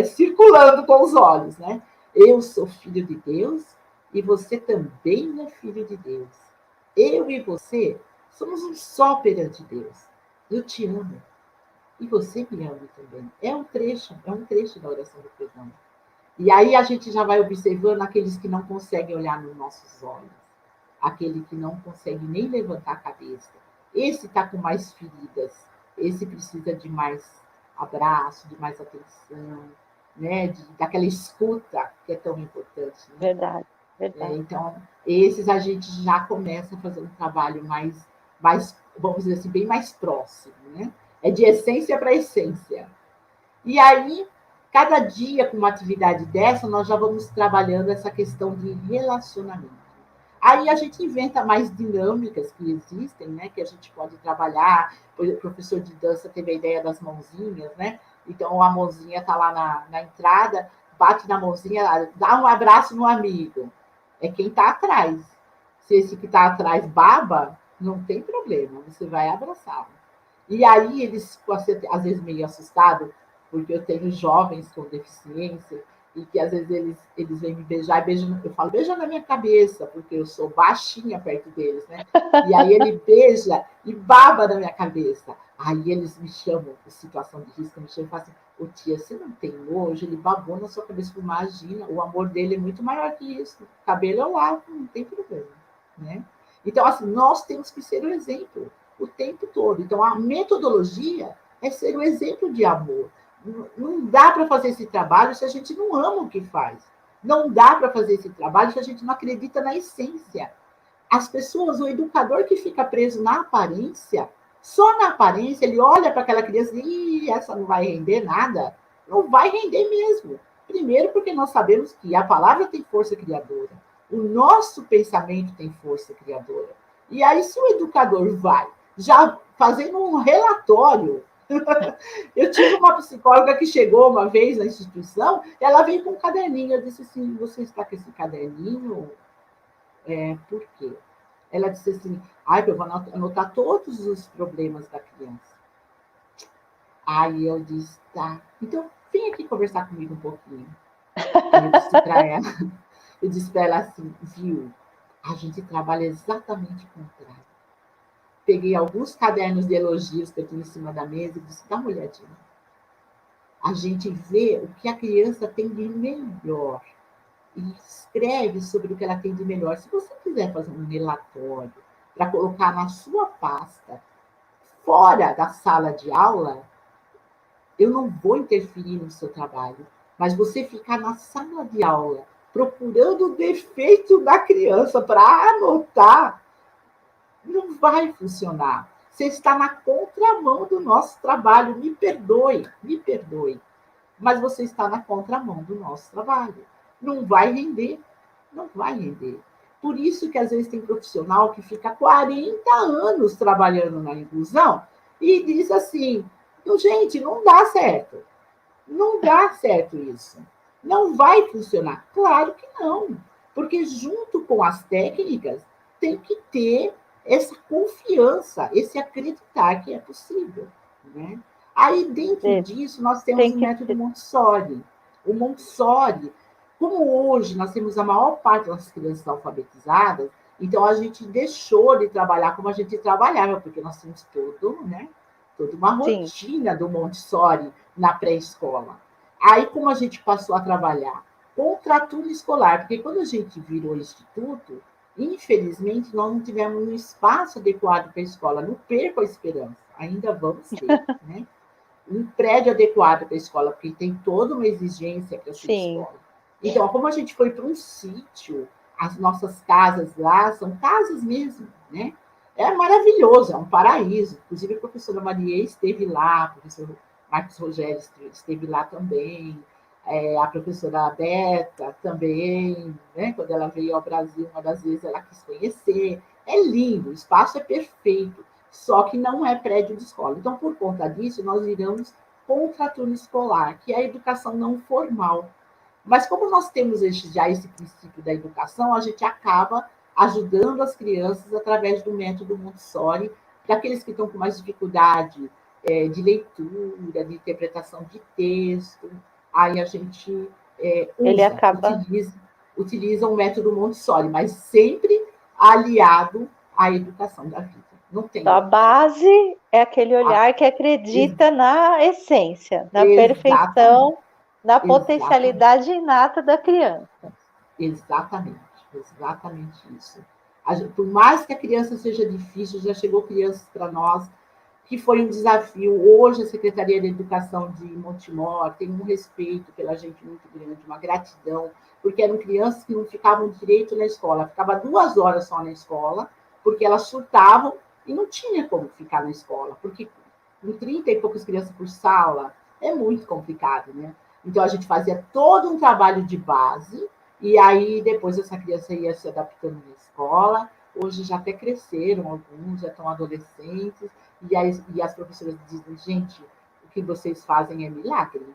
circulando com os olhos, né? Eu sou filho de Deus e você também é filho de Deus. Eu e você somos um só perante Deus. Eu te amo e você me ama também. É um trecho da oração do perdão. E aí a gente já vai observando aqueles que não conseguem olhar nos nossos olhos, aquele que não consegue nem levantar a cabeça. Esse está com mais feridas, esse precisa de mais abraço, de mais atenção, né? Daquela escuta que é tão importante. Né? Verdade, verdade. Então, esses a gente já começa a fazer um trabalho mais, vamos dizer assim, bem mais próximo. Né? É de essência para essência. E aí, cada dia com uma atividade dessa, nós já vamos trabalhando essa questão de relacionamento. Aí a gente inventa mais dinâmicas que existem, né? Que a gente pode trabalhar. O professor de dança teve a ideia das mãozinhas, né? Então a mãozinha está lá na entrada, bate na mãozinha, dá um abraço no amigo. É quem está atrás. Se esse que está atrás baba, não tem problema, você vai abraçá-lo. E aí eles ficam às vezes meio assustados, porque eu tenho jovens com deficiência e que às vezes eles vêm me beijar e beijam, eu falo, beija na minha cabeça, porque eu sou baixinha perto deles, né? E aí ele beija e baba na minha cabeça. Aí eles me chamam, situação de risco, me chamam e falam assim, ô tia, você não tem nojo? Ele babou na sua cabeça, imagina, o amor dele é muito maior que isso. O cabelo eu lavo, não tem problema, né? Então, assim, nós temos que ser o exemplo o tempo todo. Então, a metodologia é ser o exemplo de amor. Não dá para fazer esse trabalho se a gente não ama o que faz. Não dá para fazer esse trabalho se a gente não acredita na essência. As pessoas, o educador que fica preso na aparência, só na aparência, ele olha para aquela criança e essa não vai render nada. Não vai render mesmo. Primeiro, porque nós sabemos que a palavra tem força criadora. O nosso pensamento tem força criadora. E aí, se o educador vai já fazendo um relatório. Eu tive uma psicóloga que chegou uma vez na instituição, ela veio com um caderninho. Eu disse assim: você está com esse caderninho? Por quê? Ela disse assim: eu vou anotar todos os problemas da criança. Aí eu disse: tá, então vem aqui conversar comigo um pouquinho. Aí eu disse para ela assim: viu, a gente trabalha exatamente o contrário. Peguei alguns cadernos de elogios que eu tinha em cima da mesa e disse: dá uma olhadinha. A gente vê o que a criança tem de melhor e escreve sobre o que ela tem de melhor. Se você quiser fazer um relatório para colocar na sua pasta, fora da sala de aula, eu não vou interferir no seu trabalho, mas você ficar na sala de aula procurando o defeito da criança para anotar, não vai funcionar. Você está na contramão do nosso trabalho. Me perdoe. Mas você está na contramão do nosso trabalho. Não vai render, não vai render. Por isso que às vezes tem profissional que fica 40 anos trabalhando na inclusão e diz assim, gente, não dá certo. Não dá certo isso. Não vai funcionar. Claro que não. Porque junto com as técnicas tem que ter essa confiança, esse acreditar que é possível. Né? Aí, dentro disso, nós temos Tem o que método Montessori. O Montessori, como hoje nós temos a maior parte das crianças alfabetizadas, então a gente deixou de trabalhar como a gente trabalhava, porque nós temos toda uma sim. rotina do Montessori na pré-escola. Aí, como a gente passou a trabalhar contraturno escolar, porque quando a gente virou instituto, infelizmente, nós não tivemos um espaço adequado para a escola. Não perco a esperança, ainda vamos ter, né? Um prédio adequado para a escola, porque tem toda uma exigência para ser Sim. escola. Então, como a gente foi para um sítio, as nossas casas lá são casas mesmo, né? É maravilhoso, é um paraíso. Inclusive, a professora Maria esteve lá, o professor Marcos Rogério esteve lá também, a professora Beta também, né? Quando ela veio ao Brasil, uma das vezes ela quis conhecer. É lindo, o espaço é perfeito, só que não é prédio de escola. Então, por conta disso, nós viramos contraturno escolar, que é a educação não formal. Mas como nós temos já esse princípio da educação, a gente acaba ajudando as crianças através do método Montessori, para aqueles que estão com mais dificuldade de leitura, de interpretação de texto, aí a gente Ele acaba. utiliza o método Montessori, mas sempre aliado à educação da vida. Não tem Então, a outro. base é aquele olhar que acredita na essência, na Exatamente, perfeição, na exatamente. potencialidade inata da criança. Exatamente, exatamente isso. Por mais que a criança seja difícil, já chegou crianças para nós que foi um desafio. Hoje, a Secretaria de Educação de Montemor tem um respeito pela gente muito grande, uma gratidão, porque eram crianças que não ficavam direito na escola, ficava 2 horas só na escola, porque elas surtavam e não tinha como ficar na escola, porque com 30 e poucas crianças por sala é muito complicado, né? Então, a gente fazia todo um trabalho de base, e aí depois essa criança ia se adaptando na escola. Hoje já até cresceram alguns, já estão adolescentes, e as professoras dizem, gente, o que vocês fazem é milagre.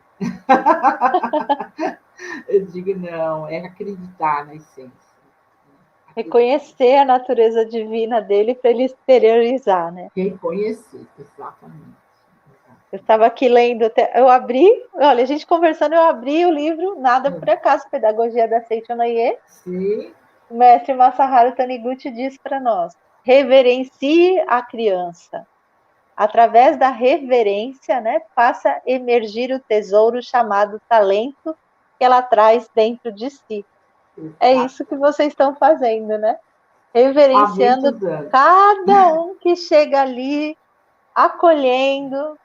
Eu digo, não, é acreditar na essência. Acreditar. Reconhecer a natureza divina dele para ele exteriorizar, né? Reconhecer, exatamente. Eu estava aqui lendo, eu abri, olha, a gente conversando, eu abri o livro Nada por Acaso, Pedagogia da Seito Noye. Sim. O mestre Masaharu Taniguchi diz para nós: reverencie a criança. Através da reverência, né, faça emergir o tesouro chamado talento que ela traz dentro de si. É isso que Exatamente. vocês estão fazendo, né? Há Reverenciando muitos anos. cada um que chega ali, acolhendo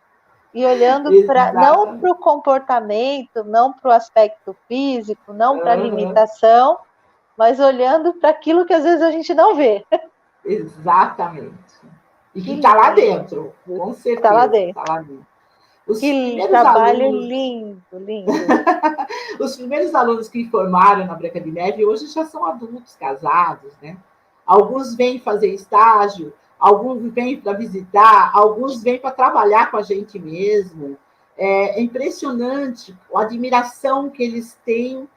e olhando para não para Exatamente. o comportamento, não para o aspecto físico, não para a Uhum. limitação, mas olhando para aquilo que às vezes a gente não vê. Exatamente. E que Que está lá lindo! dentro, com Está lá certeza, está dentro. lá dentro. Os Que primeiros trabalho alunos, lindo, lindo. os primeiros alunos que formaram na Branca de Neve hoje já são adultos, casados, né? Alguns vêm fazer estágio, alguns vêm para visitar, alguns vêm para trabalhar com a gente mesmo. É impressionante a admiração que eles têm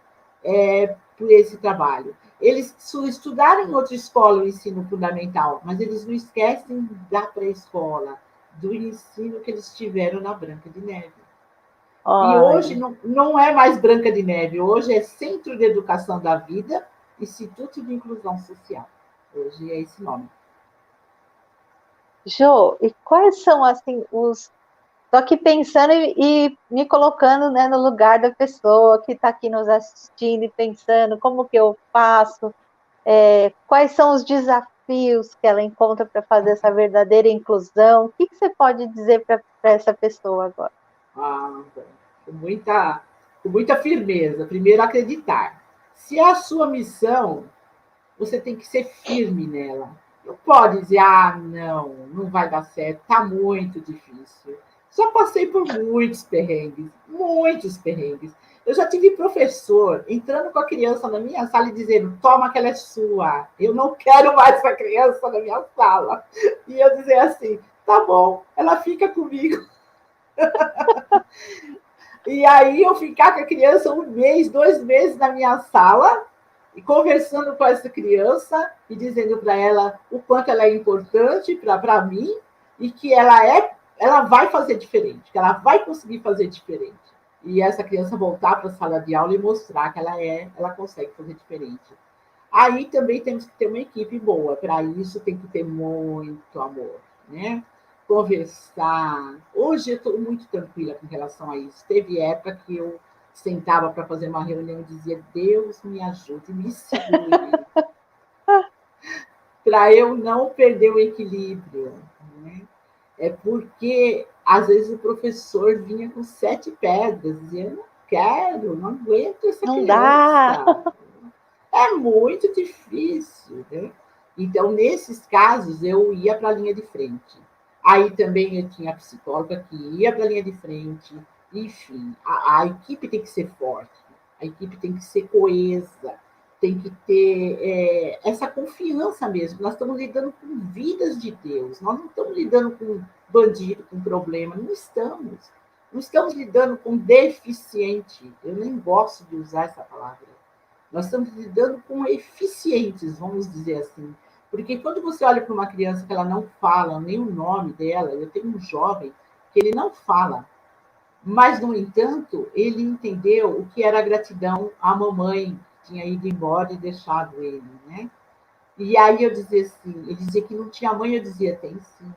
por esse trabalho. Eles estudaram em outra escola o ensino fundamental, mas eles não esquecem da pré-escola, do ensino que eles tiveram na Branca de Neve. E hoje Olha, não é mais Branca de Neve, hoje é Centro de Educação da Vida, Instituto de Inclusão Social. Hoje é esse nome. Jo, e quais são assim os. Estou aqui pensando e me colocando, né, no lugar da pessoa que está aqui nos assistindo e pensando como que eu faço, quais são os desafios que ela encontra para fazer essa verdadeira inclusão. O que que você pode dizer para essa pessoa agora? Ah, com muita firmeza. Primeiro, acreditar. Se é a sua missão, você tem que ser firme nela. Não pode dizer, ah, não, não vai dar certo, está muito difícil. Já passei por muitos perrengues, muitos perrengues. Eu já tive professor entrando com a criança na minha sala e dizendo, toma que ela é sua, eu não quero mais essa criança na minha sala. E eu dizer assim, tá bom, ela fica comigo. E aí eu ficar com a criança 1 mês, 2 meses na minha sala, e conversando com essa criança e dizendo para ela o quanto ela é importante para mim e que ela vai fazer diferente, que ela vai conseguir fazer diferente. E essa criança voltar para a sala de aula e mostrar que ela consegue fazer diferente. Aí também temos que ter uma equipe boa. Para isso tem que ter muito amor, né? conversar. Hoje eu estou muito tranquila com relação a isso. Teve época que eu sentava para fazer uma reunião e dizia: Deus me ajude, me segure, para eu não perder o equilíbrio. Né? É porque, às vezes, o professor vinha com 7 pedras, dizia: eu não quero, não aguento essa Não dá. criança. É muito difícil, né? Então, nesses casos, eu ia para a linha de frente. Aí também eu tinha a psicóloga que ia para a linha de frente. Enfim, a equipe tem que ser forte, a equipe tem que ser coesa, tem que ter essa confiança mesmo. Nós estamos lidando com vidas de Deus, nós não estamos lidando com bandido, com problema, não estamos. Não estamos lidando com deficiente. Eu nem gosto de usar essa palavra. Nós estamos lidando com eficientes, vamos dizer assim. Porque quando você olha para uma criança que ela não fala nem o nome dela, eu tenho um jovem que ele não fala, mas, no entanto, ele entendeu o que era gratidão à mamãe, que tinha ido embora e deixado ele, né? E aí eu dizia assim, ele dizia que não tinha mãe, eu dizia: tem sim,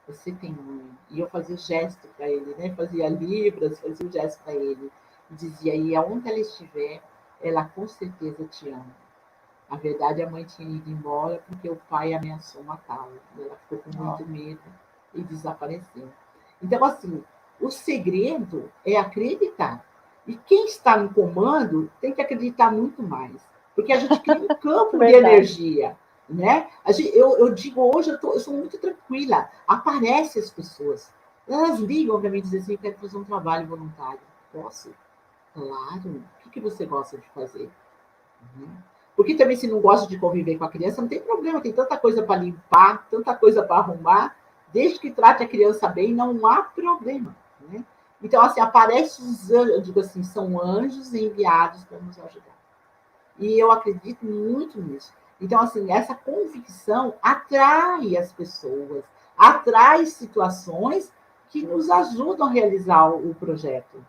você tem mãe. E eu fazia gesto para ele, né? Fazia libras, fazia o gesto para ele. E dizia: e aonde ela estiver, ela com certeza te ama. Na verdade, a mãe tinha ido embora porque o pai ameaçou matá-la. Ela ficou com muito medo e desapareceu. Então, assim, o segredo é acreditar. E quem está no comando tem que acreditar muito mais. Porque a gente cria um campo de Verdade. energia. Né? Eu digo hoje, eu sou muito tranquila. Aparecem as pessoas. Elas ligam para mim e dizem assim: eu quero fazer um trabalho voluntário. Posso? Claro. O que você gosta de fazer? Porque também, se não gosta de conviver com a criança, não tem problema, tem tanta coisa para limpar, tanta coisa para arrumar, desde que trate a criança bem, não há problema. Né? Então, assim, aparecem os anjos, eu digo assim, são anjos enviados para nos ajudar. E eu acredito muito nisso. Então, assim, essa convicção atrai as pessoas, atrai situações que nos ajudam a realizar o projeto.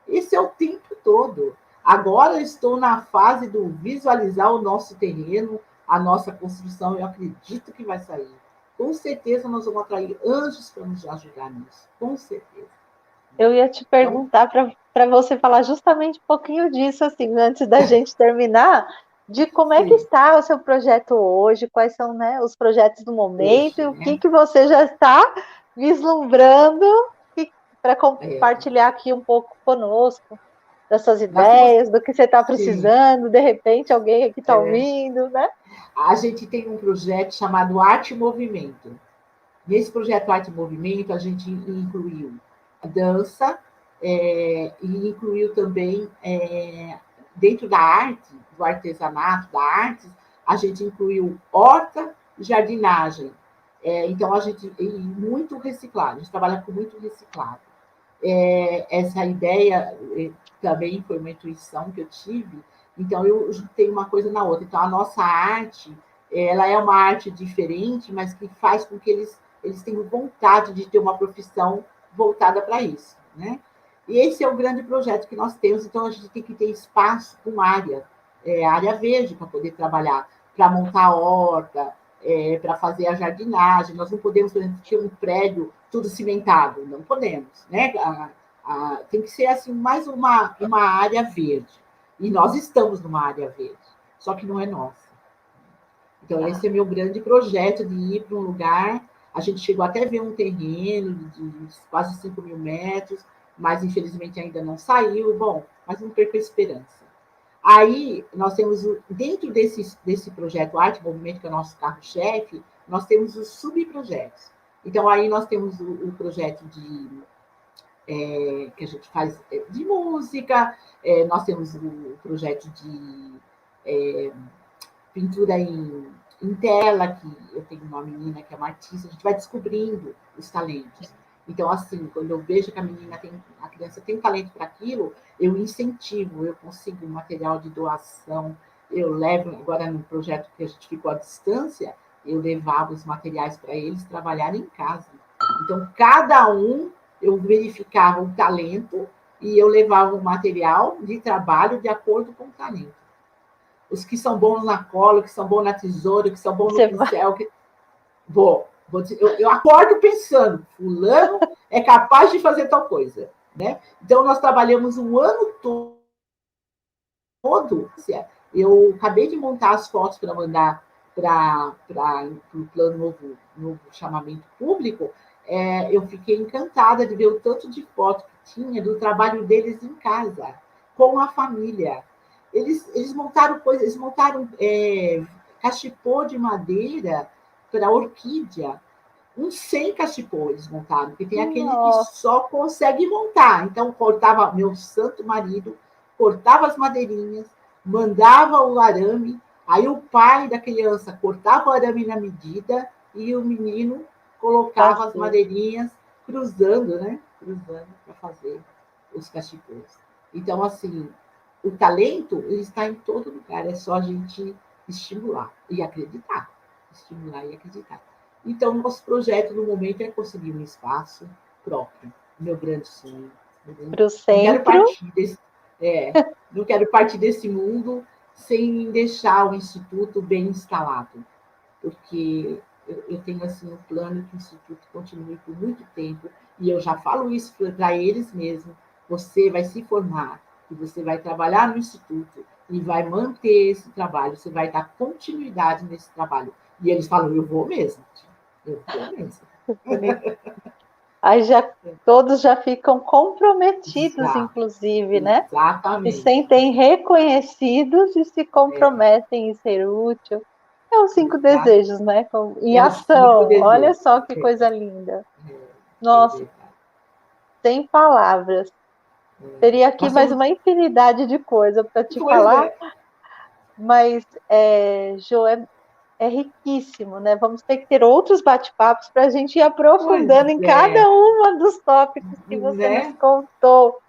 Esse é o tempo todo. Agora estou na fase do visualizar o nosso terreno, a nossa construção. Eu acredito que vai sair. Com certeza nós vamos atrair anjos para nos ajudar nisso. Com certeza. Eu ia te Então, perguntar para você falar justamente um pouquinho disso, assim, antes da gente terminar, de como é que sim. está o seu projeto hoje, quais são, né, os projetos do momento e Hoje, o né? que você já está vislumbrando para É, compartilhar aqui um pouco conosco das suas nós temos, ideias, do que você está sim, precisando, de repente alguém aqui está ouvindo, né? a gente tem um projeto chamado Arte e Movimento. Nesse projeto Arte e Movimento, a gente incluiu a dança e incluiu também, dentro da arte, do artesanato, da arte, a gente incluiu horta e jardinagem. Então, a gente. E muito reciclado, a gente trabalha com muito reciclado. Essa ideia também foi uma intuição que eu tive, então eu juntei uma coisa na outra. Então, a nossa arte, ela é uma arte diferente, mas que faz com que eles tenham vontade de ter uma profissão voltada para isso. Né? E esse é o grande projeto que nós temos, então a gente tem que ter espaço com área verde para poder trabalhar, para montar a horta, para fazer a jardinagem. Nós não podemos, por exemplo, ter um prédio tudo cimentado, não podemos. Né? Tem que ser assim, mais uma área verde. E nós estamos numa área verde, só que não é nossa. Então, Tá. esse é meu grande projeto de ir para um lugar. A gente chegou até a ver um terreno de quase 5 mil metros, mas infelizmente ainda não saiu. Bom, mas não perco a esperança. Aí, nós temos, dentro desse projeto Arte e Movimento, que é o nosso carro-chefe, nós temos os subprojetos. Então, aí nós temos o projeto que a gente faz de música, nós temos o projeto de pintura em tela, que eu tenho uma menina que é uma artista, a gente vai descobrindo os talentos. Então, assim, quando eu vejo que a criança tem talento para aquilo, eu incentivo, eu consigo material de doação, eu levo, agora no projeto que a gente ficou à distância, eu levava os materiais para eles trabalharem em casa. Então, cada um, eu verificava o talento e eu levava o material de trabalho de acordo com o talento. Os que são bons na cola, que são bons na tesoura, que são bons no Você vai, pincel, que... Vou. Eu acordo pensando, fulano é capaz de fazer tal coisa, né? Então, nós trabalhamos o ano todo. Eu acabei de montar as fotos para mandar para o plano novo chamamento público. Eu fiquei encantada de ver o tanto de foto que tinha do trabalho deles em casa, com a família. Eles montaram coisas, eles montaram cachepô de madeira para orquídea. Uns 100 cachepô eles montaram, porque tem aquele que Nossa, só consegue montar. Então, cortava, meu santo marido, cortava as madeirinhas, mandava o arame, aí o pai da criança cortava o arame na medida e o menino colocava as fazer. madeirinhas cruzando, né? Cruzando para fazer os cachepôs. Então, assim, o talento ele está em todo lugar, é só a gente estimular e acreditar. Estimular e acreditar. Então, nosso projeto no momento é conseguir um espaço próprio, meu grande sonho. Para o Não quero centro. partir desse, não quero partir desse mundo sem deixar o instituto bem instalado, porque eu tenho assim um plano que o instituto continue por muito tempo e eu já falo isso para eles mesmos. Você vai se formar e você vai trabalhar no instituto e vai manter esse trabalho, você vai dar continuidade nesse trabalho. E eles falam, eu vou mesmo, eu vou mesmo. Aí todos já ficam comprometidos, Já, inclusive, né? Se exatamente. sentem reconhecidos e se comprometem em ser útil. É os 5 Exato. desejos, né? Em É os 5 ação. Olha desejos. só que É, coisa linda. é Nossa, verdade. sem palavras. Teria aqui Nós mais temos. uma infinidade de coisas para te Pois falar, é, mas, Jo, é riquíssimo, né? Vamos ter que ter outros bate-papos para a gente ir pois aprofundando em é, cada um dos tópicos que você nos né? contou.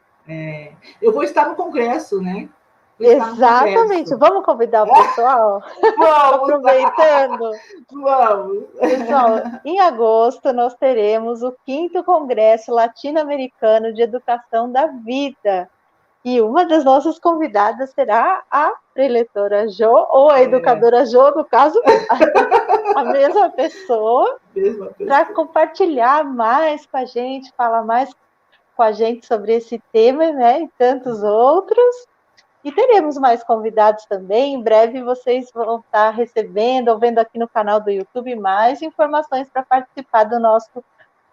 Eu vou estar no congresso, né? Vou estar no Exatamente. congresso. Vamos convidar o pessoal? Vamos, Aproveitando. vamos. Pessoal, em agosto nós teremos o 5º Congresso Latino-Americano de Educação da Vida. E uma das nossas convidadas será a preletora Jo, ou a educadora Jo, no caso, a mesma pessoa, Mesma para pessoa. compartilhar mais com a gente, falar mais com a gente sobre esse tema, né, e tantos outros. E teremos mais convidados também. Em breve vocês vão estar recebendo ou vendo aqui no canal do YouTube mais informações para participar do nosso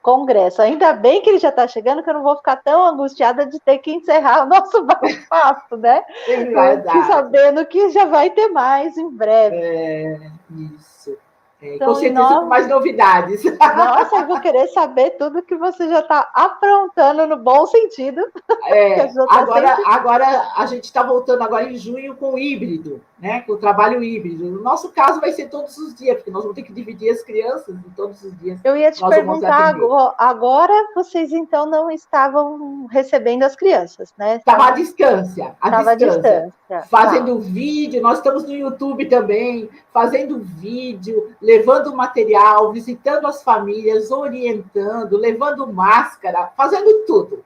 congresso. Ainda bem que ele já está chegando, que eu não vou ficar tão angustiada de ter que encerrar o nosso bate-papo, né? É Eu fiquei verdade. sabendo que já vai ter mais em breve. Isso. Com Então, em certeza com nome mais novidades. Nossa, eu vou querer saber tudo que você já está aprontando no bom sentido, que a gente está sempre. Agora a gente está voltando agora em junho com o híbrido, né? Com o trabalho híbrido. No nosso caso vai ser todos os dias, porque nós vamos ter que dividir as crianças e todos os dias Eu ia te nós vamos perguntar atender. agora, vocês então não estavam recebendo as crianças, né? Estava à Estava à distância, distância, tá? fazendo vídeo. Nós estamos no YouTube também, fazendo vídeo, levando material, visitando as famílias, orientando, levando máscara, fazendo tudo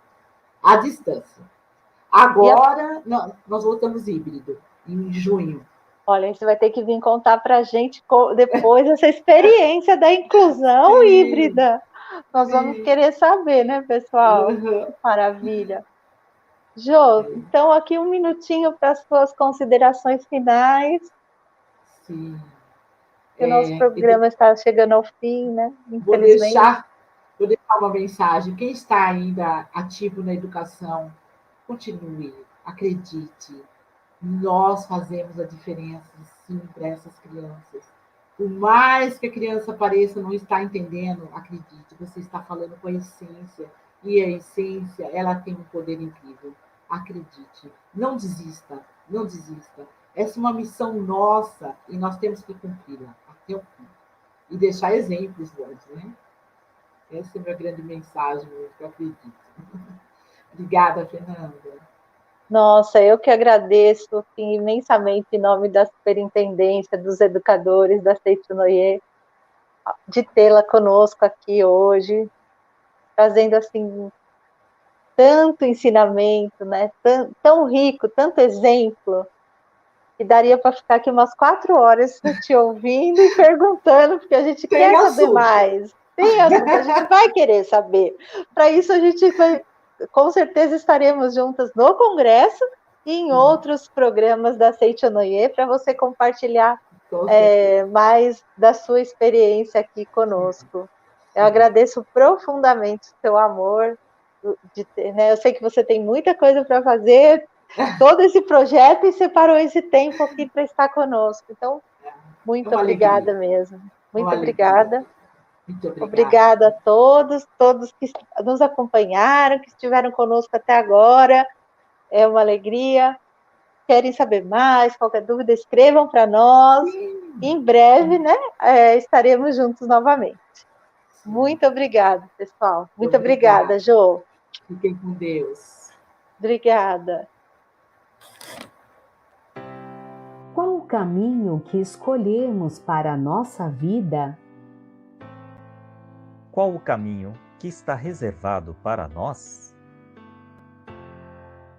à distância. E a, Agora nós voltamos híbrido, em junho. olha, você vai ter que vir contar para a gente depois essa experiência da inclusão Sim, híbrida. Nós vamos sim. querer saber, né, pessoal? Uhum. Maravilha. Jô, então aqui um minutinho para as suas considerações finais, Sim. que o nosso Eu programa está chegando ao fim, né? vou Infelizmente. deixar, vou deixar uma mensagem. Quem está ainda ativo na educação, continue, acredite. Nós fazemos a diferença, sim, para essas crianças. Por mais que a criança pareça não estar entendendo, acredite, você está falando com a essência. E a essência, ela tem um poder incrível. Acredite. Não desista, não desista. Essa é uma missão nossa e nós temos que cumpri-la até o fim. E deixar exemplos bons, né? Essa é a minha grande mensagem, que eu acredito. Obrigada, Fernanda. Nossa, eu que agradeço assim, imensamente em nome da superintendência, dos educadores da Seitonoye, de tê-la conosco aqui hoje, trazendo assim tanto ensinamento, né? Tão rico, tanto exemplo. E daria para ficar aqui umas 4 horas te ouvindo e perguntando, porque a gente quer saber mais. Tem assunto, a gente vai querer saber. Para isso, a gente vai, com certeza estaremos juntas no Congresso e em outros programas da Seichonoye para você compartilhar mais da sua experiência aqui conosco. Eu agradeço profundamente o seu amor. Né? Eu sei que você tem muita coisa para fazer, todo esse projeto, e separou esse tempo aqui para estar conosco. Então, muito obrigada mesmo. Muito obrigada. Muito obrigada. Obrigada a todos que nos acompanharam, que estiveram conosco até agora. É uma alegria. Querem saber mais? Qualquer dúvida, escrevam para nós. Em breve, né, estaremos juntos novamente. Muito obrigada, pessoal. Muito obrigada, Jô. Fiquem com Deus. Obrigada. Qual o caminho que escolhemos para a nossa vida? Qual o caminho que está reservado para nós?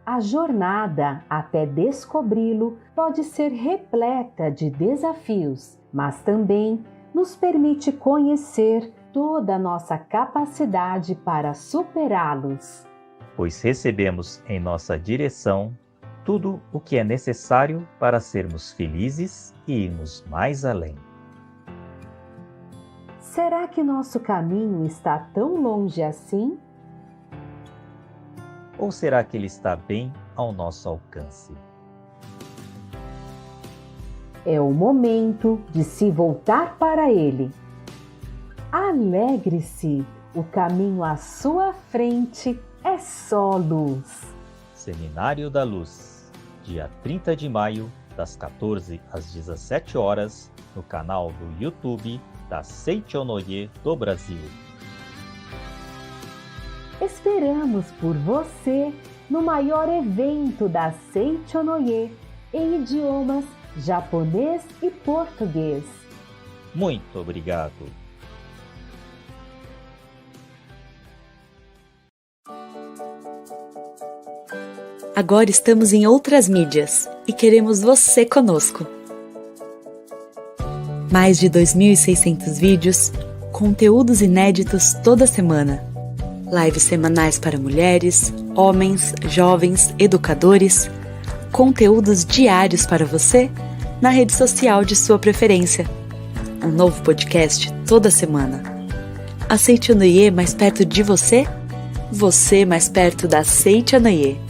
A jornada até descobri-lo pode ser repleta de desafios, mas também nos permite conhecer toda a nossa capacidade para superá-los. Pois recebemos em nossa direção tudo o que é necessário para sermos felizes e irmos mais além. Será que nosso caminho está tão longe assim? Ou será que ele está bem ao nosso alcance? É o momento de se voltar para ele. Alegre-se, o caminho à sua frente é só luz. Seminário da Luz, dia 30 de maio, das 14 às 17 horas, no canal do YouTube da Seichonoye do Brasil. Esperamos por você no maior evento da Seichonoye em idiomas japonês e português. Muito obrigado! Agora estamos em outras mídias e queremos você conosco. Mais de 2.600 vídeos, conteúdos inéditos toda semana. Lives semanais para mulheres, homens, jovens, educadores. Conteúdos diários para você na rede social de sua preferência. Um novo podcast toda semana. A Seichonoye mais perto de você? Você mais perto da Seichonoye.